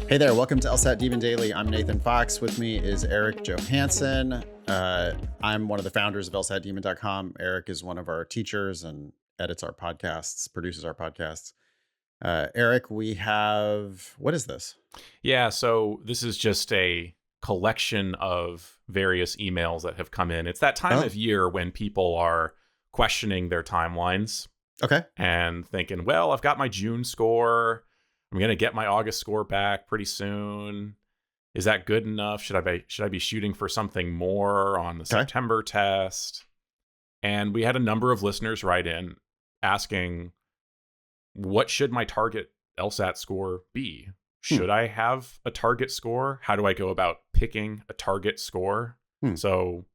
Hey there, welcome to LSAT Demon Daily. I'm Nathan Fox. With me is Eric Johansson. I'm one of the founders of LSATdemon.com. Eric is one of our teachers and edits our podcasts, produces our podcasts. Eric, we have, what is this? Yeah, so this is just a collection of various emails that have come in. It's that time of year when people are questioning their timelines Okay. and thinking, well, I've got my June score. I'm going to get my August score back pretty soon. Is that good enough? Should I be shooting for something more on the September test? And we had a number of listeners write in asking, what should my target LSAT score be? Should I have a target score? How do I go about picking a target score? So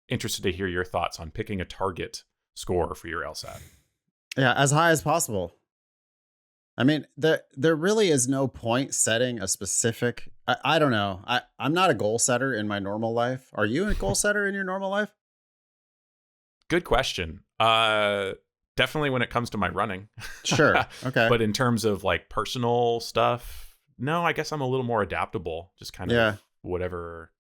interested to hear your thoughts on picking a target score for your LSAT. Yeah, as high as possible. I mean, there really is no point setting a specific, I don't know. I'm not a goal setter in my normal life. Are you a goal setter in your normal life? Good question. Definitely when it comes to my running. Sure. Okay. But in terms of like personal stuff, no, I guess I'm a little more adaptable. Just kind of whatever.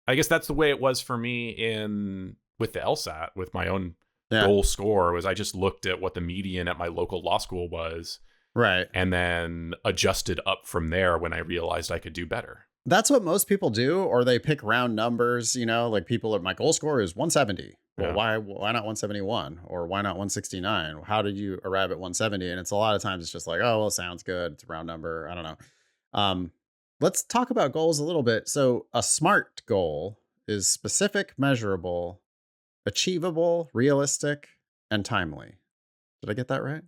I guess that's the way it was for me with the LSAT, with my own goal score, was I just looked at what the median at my local law school was. Right. And then adjusted up from there when I realized I could do better. That's what most people do, or they pick round numbers, like people my goal score is 170. Well, why not 171 or why not 169? How did you arrive at 170? And it's a lot of times it's just like, oh, well, it sounds good. It's a round number. I don't know. Let's talk about goals a little bit. So a SMART goal is specific, measurable, achievable, realistic, and timely. Did I get that right?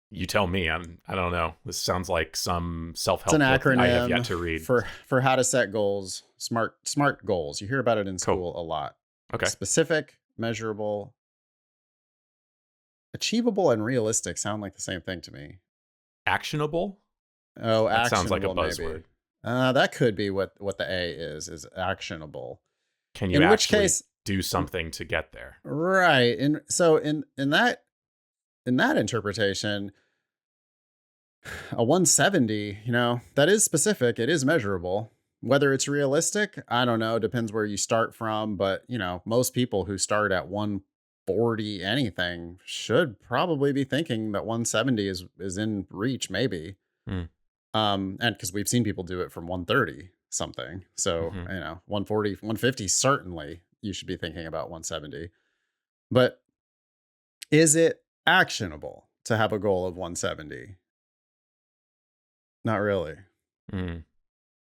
You tell me. I don't know. This sounds like some self-help book I have yet to read. For how to set goals, SMART goals. You hear about it in school a lot. Okay. Specific, measurable, achievable, and realistic sound like the same thing to me. Actionable? Oh, that actionable sounds like a buzzword. That could be what the A is actionable. Can you do something to get there? Right. And so in that interpretation, a 170, that is specific. It is measurable. Whether it's realistic, I don't know. Depends where you start from. But, most people who start at 140 anything should probably be thinking that 170 is in reach, maybe. And because we've seen people do it from 130 something. So, 140, 150, certainly you should be thinking about 170. But is it actionable to have a goal of 170? Not really.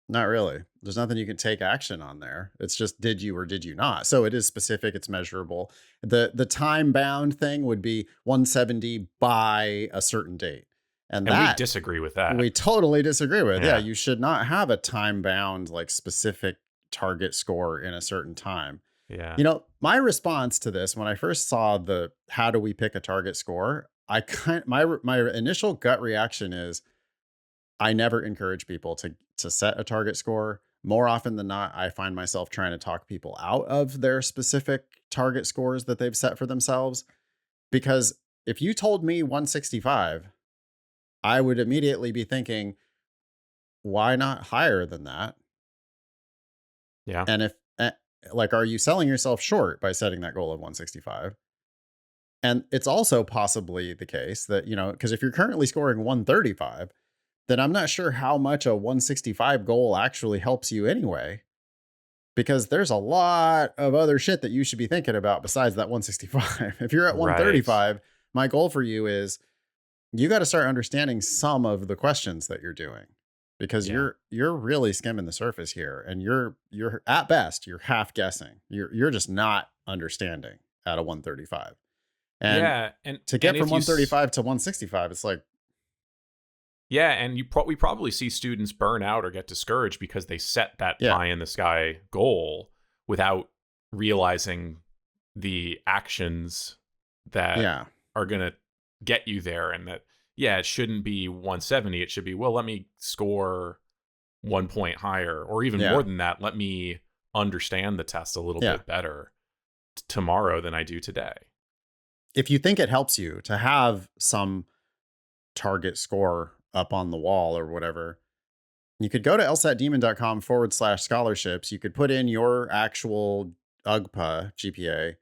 Not really. There's nothing you can take action on there. It's just, did you or did you not? So it is specific. It's measurable. The time bound thing would be 170 by a certain date. And we disagree with that. We totally disagree with. Yeah. You should not have a time bound, like specific target score in a certain time. Yeah. My response to this, when I first saw how do we pick a target score, my initial gut reaction is, I never encourage people to set a target score. More often than not, I find myself trying to talk people out of their specific target scores that they've set for themselves. Because if you told me 165, I would immediately be thinking, why not higher than that? Yeah. And if, are you selling yourself short by setting that goal of 165? And it's also possibly the case that, because if you're currently scoring 135, then I'm not sure how much a 165 goal actually helps you anyway, because there's a lot of other shit that you should be thinking about besides that 165. If you're at 135, my goal for you is you got to start understanding some of the questions that you're doing, because you're really skimming the surface here, and you're at best, you're half guessing. You're just not understanding at a 135. And to get from 135 to 165, it's like, yeah, and we probably see students burn out or get discouraged because they set that pie in the sky goal without realizing the actions that are going to get you there. And that, it shouldn't be 170. It should be, well, let me score 1 point higher, or even more than that. Let me understand the test a little bit better tomorrow than I do today. If you think it helps you to have some target score up on the wall or whatever, You could go to lsatdemon.com/scholarships. You could put in your actual UGPA GPA,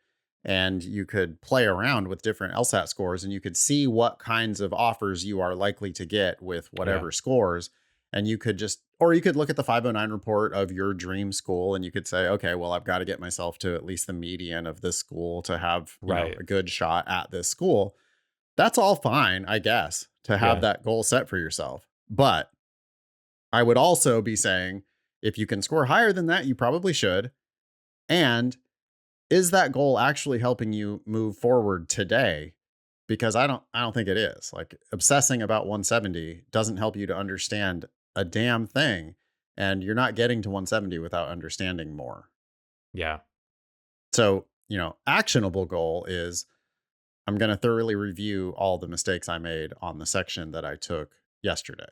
and you could play around with different LSAT scores, and you could see what kinds of offers you are likely to get with Yeah. whatever scores. And you could just, or you could look at the 509 report of your dream school, and you could say, okay, well, I've got to get myself to at least the median of this school to have, Right. a good shot at this school. That's all fine, I guess, to have Yeah. that goal set for yourself. But I would also be saying, if you can score higher than that, you probably should. And is that goal actually helping you move forward today? Because I don't think it is. Like, obsessing about 170 doesn't help you to understand a damn thing. And you're not getting to 170 without understanding more. Yeah. So, actionable goal is, I'm going to thoroughly review all the mistakes I made on the section that I took yesterday.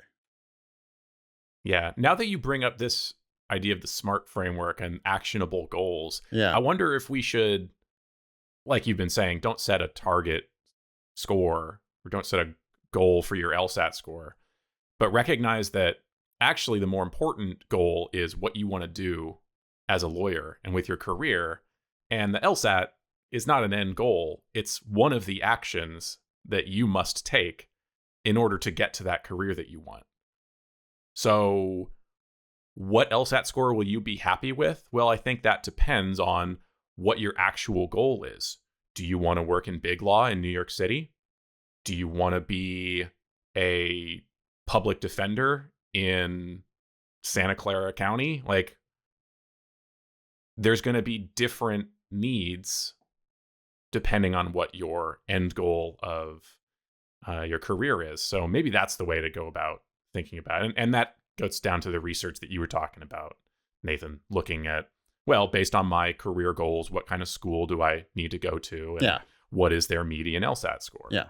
Yeah. Now that you bring up this idea of the SMART framework and actionable goals, Yeah. I wonder if we should, like you've been saying, don't set a target score or don't set a goal for your LSAT score, but recognize that actually the more important goal is what you want to do as a lawyer and with your career. And the LSAT is not an end goal, it's one of the actions that you must take in order to get to that career that you want. So, what LSAT score will you be happy with? Well, I think that depends on what your actual goal is. Do you want to work in big law in New York City? Do you want to be a public defender in Santa Clara County? Like, there's going to be different needs depending on what your end goal of your career is. So maybe that's the way to go about thinking about it. And that goes down to the research that you were talking about, Nathan, looking at, well, based on my career goals, what kind of school do I need to go to? And Yeah. what is their median LSAT score? Yeah.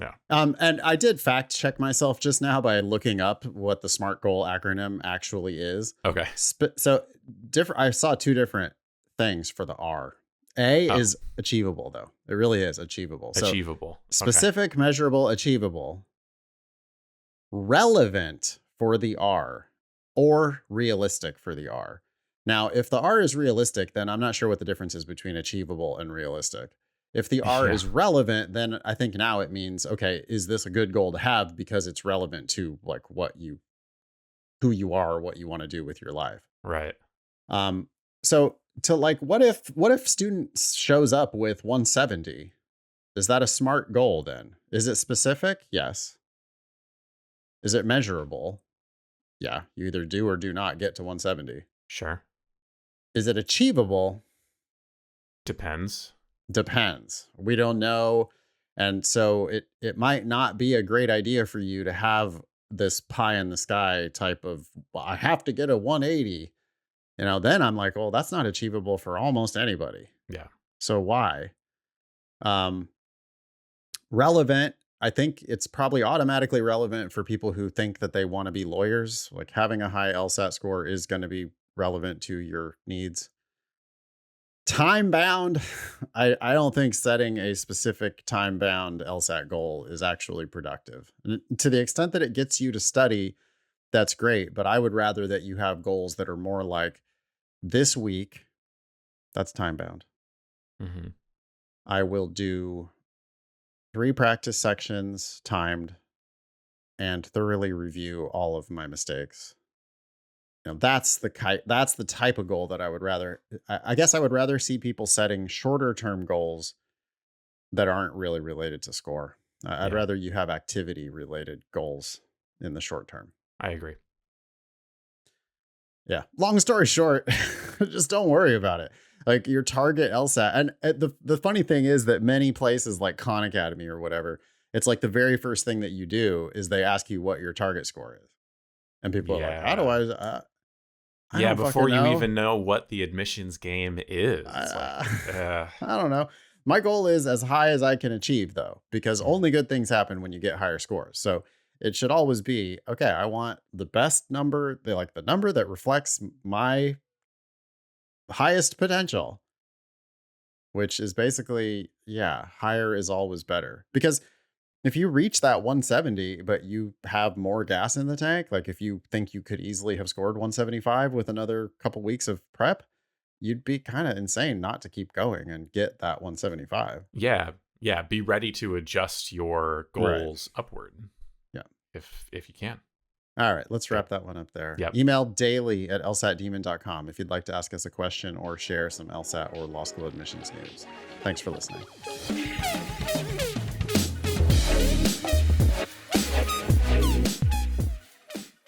Yeah. And I did fact check myself just now by looking up what the SMART goal acronym actually is. Okay. So different. I saw two different things for the R. A Oh, is achievable, though. It really is achievable. So achievable. Okay. specific, measurable, achievable, relevant for the R, or realistic for the R. Now, if the R is realistic, then I'm not sure what the difference is between achievable and realistic. If the R Yeah. is relevant, then I think now it means, okay, is this a good goal to have because it's relevant to like who you are, what you want to do with your life. Right. So to like, what if student shows up with 170? Is that a SMART goal then? Is it specific? Yes. Is it measurable? Yeah, you either do or do not get to 170. Sure. Is it achievable? Depends. Depends. We don't know. And so it might not be a great idea for you to have this pie in the sky type of, well, I have to get a 180. Then I'm like, well, that's not achievable for almost anybody. Yeah. So why? Um, Relevant. I think it's probably automatically relevant for people who think that they want to be lawyers. Like, having a high LSAT score is going to be relevant to your needs. Time bound. I don't think setting a specific time bound LSAT goal is actually productive. To the extent that it gets you to study, that's great. But I would rather that you have goals that are more like, this week, that's time bound. Mm-hmm. I will do 3 practice sections timed and thoroughly review all of my mistakes. That's the type of goal that I would rather. I guess I would rather see people setting shorter term goals that aren't really related to score. I'd Yeah. rather you have activity related goals in the short term. I agree. Yeah. Long story short, just don't worry about it. Like, your target LSAT. And the funny thing is that many places like Khan Academy or whatever, it's like the very first thing that you do is they ask you what your target score is. And people are like, how do Yeah. I Yeah, don't before fucking you know. even know what the admissions game is. It's like, Uh, I don't know. My goal is as high as I can achieve, though, because only good things happen when you get higher scores. So it should always be, okay, I want the best number, the number that reflects my highest potential, which is basically, yeah, higher is always better. Because If you reach that 170, but you have more gas in the tank, like if you think you could easily have scored 175 with another couple weeks of prep, you'd be kind of insane not to keep going and get that 175. Yeah. Yeah. Be ready to adjust your Right. goals upward Yeah. if you can. All right, let's Okay. wrap that one up there. Yep. Email daily@lsatdemon.com if you'd like to ask us a question or share some LSAT or law school admissions news. Thanks for listening.